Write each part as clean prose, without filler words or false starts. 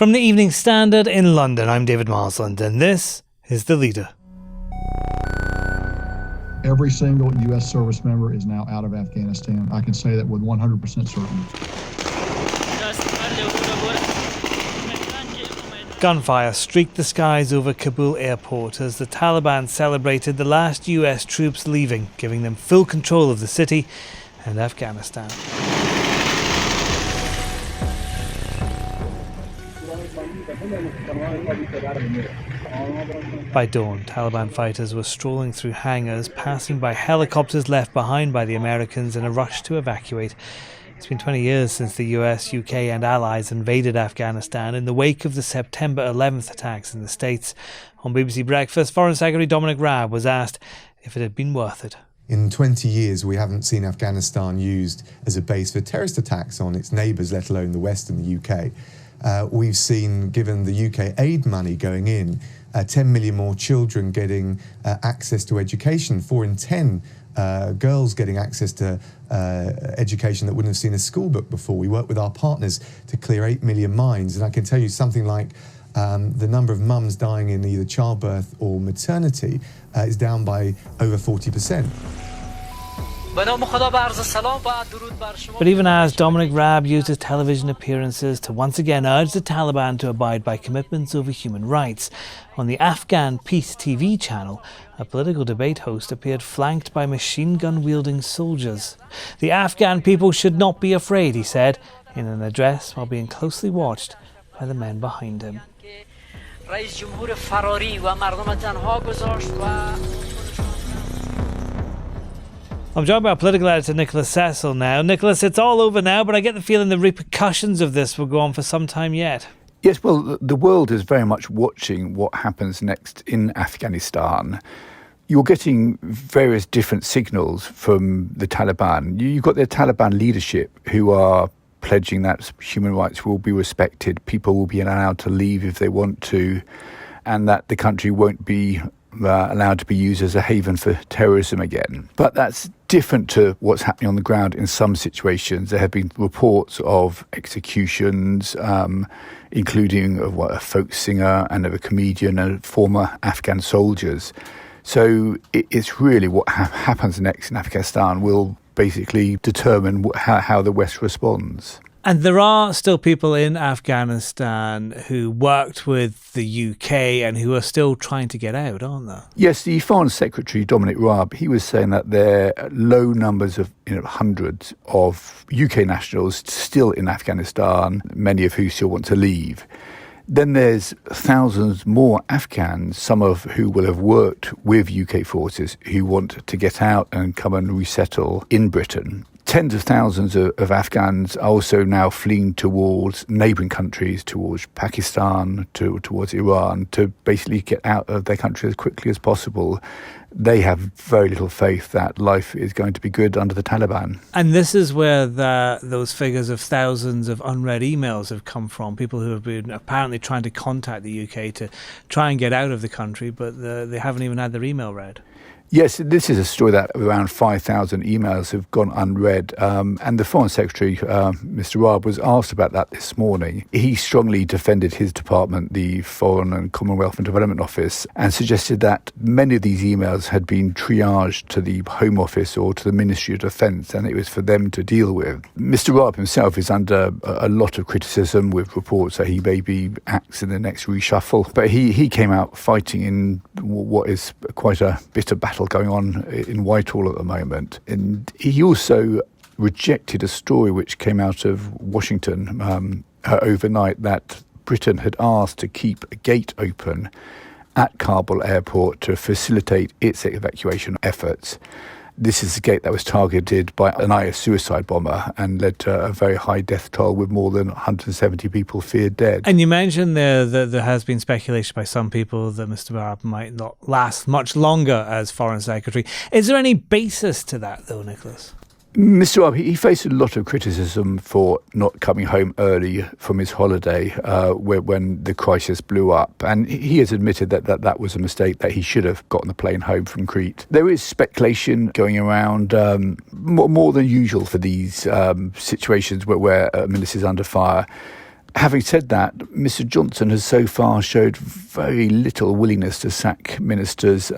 From the Evening Standard in London, I'm David Marsland, and this is The Leader. Every single U.S. service member is now out of Afghanistan. I can say that with 100% certainty. Gunfire streaked the skies over Kabul airport as the Taliban celebrated the last US troops leaving, giving them full control of the city and Afghanistan. By dawn, Taliban fighters were strolling through hangars, passing by helicopters left behind by the Americans in a rush to evacuate. It's been 20 years since the US, UK and allies invaded Afghanistan in the wake of the September 11th attacks in the States. On BBC Breakfast, Foreign Secretary Dominic Raab was asked if it had been worth it. In 20 years, we haven't seen Afghanistan used as a base for terrorist attacks on its neighbours, let alone the West and the UK. We've seen, given the UK aid money going in, 10 million more children getting access to education, 4 in 10 girls getting access to education that wouldn't have seen a school book before. We work with our partners to clear 8 million mines, and I can tell you something like the number of mums dying in either childbirth or maternity is down by over 40%. But even as Dominic Raab used his television appearances to once again urge the Taliban to abide by commitments over human rights, on the Afghan Peace TV channel, a political debate host appeared flanked by machine gun-wielding soldiers. The Afghan people should not be afraid, he said, in an address while being closely watched by the men behind him. I'm joined by our political editor Nicholas Cecil now. Nicholas, it's all over now, but I get the feeling the repercussions of this will go on for some time yet. Yes, well, the world is very much watching what happens next in Afghanistan. You're getting various different signals from the Taliban. You've got the Taliban leadership who are pledging that human rights will be respected, people will be allowed to leave if they want to, and that the country won't be allowed to be used as a haven for terrorism again. But that's different to what's happening on the ground in some situations. There have been reports of executions, including of a folk singer and of a comedian and former Afghan soldiers. So it's really what happens next in Afghanistan will basically determine how the West responds. And there are still people in Afghanistan who worked with the UK and who are still trying to get out, aren't there? Yes, the Foreign Secretary, Dominic Raab, he was saying that there are low numbers of hundreds of UK nationals still in Afghanistan, many of who still want to leave. Then there's thousands more Afghans, some of who will have worked with UK forces, who want to get out and come and resettle in Britain. Tens of thousands of Afghans are also now fleeing towards neighbouring countries, towards Pakistan, towards Iran, to basically get out of their country as quickly as possible. They have very little faith that life is going to be good under the Taliban. And this is where those figures of thousands of unread emails have come from, people who have been apparently trying to contact the UK to try and get out of the country, but they haven't even had their email read. Yes, this is a story that around 5,000 emails have gone unread. And the Foreign Secretary, Mr. Raab, was asked about that this morning. He strongly defended his department, the Foreign and Commonwealth and Development Office, and suggested that many of these emails had been triaged to the Home Office or to the Ministry of Defence, and it was for them to deal with. Mr. Raab himself is under a lot of criticism with reports that he maybe acts in the next reshuffle. But he came out fighting in what is quite a bitter battle going on in Whitehall at the moment. And he also rejected a story which came out of Washington overnight that Britain had asked to keep a gate open at Kabul airport to facilitate its evacuation efforts. This is a gate that was targeted by an IS suicide bomber and led to a very high death toll with more than 170 people feared dead. And you mentioned there that there has been speculation by some people that Mr. Raab might not last much longer as Foreign Secretary. Is there any basis to that, though, Nicholas? Mr. Raab, he faced a lot of criticism for not coming home early from his holiday when the crisis blew up. And he has admitted that was a mistake, that he should have gotten the plane home from Crete. There is speculation going around, more than usual for these situations where a minister is under fire, Having said that, Mr Johnson has so far showed very little willingness to sack ministers,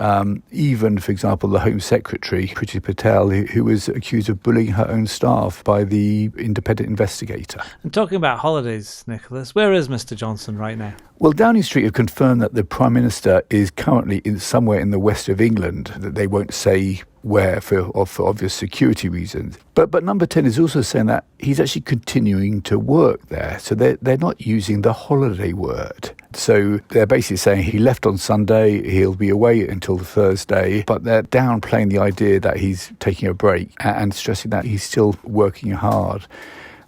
even, for example, the Home Secretary, Priti Patel, who was accused of bullying her own staff by the independent investigator. And talking about holidays, Nicholas, where is Mr Johnson right now? Well, Downing Street have confirmed that the Prime Minister is currently somewhere in the west of England, that they won't say where for obvious security reasons. But Number 10 is also saying that he's actually continuing to work there. So they're not using the holiday word. So they're basically saying he left on Sunday, he'll be away until the Thursday, but they're downplaying the idea that he's taking a break and stressing that he's still working hard.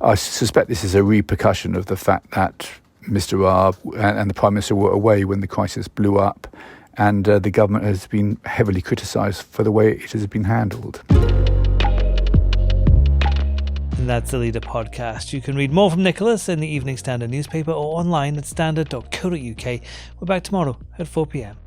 I suspect this is a repercussion of the fact that Mr Raab and the Prime Minister were away when the crisis blew up, and the government has been heavily criticised for the way it has been handled. And that's the Leader podcast. You can read more from Nicholas in the Evening Standard newspaper or online at standard.co.uk. We're back tomorrow at 4 p.m.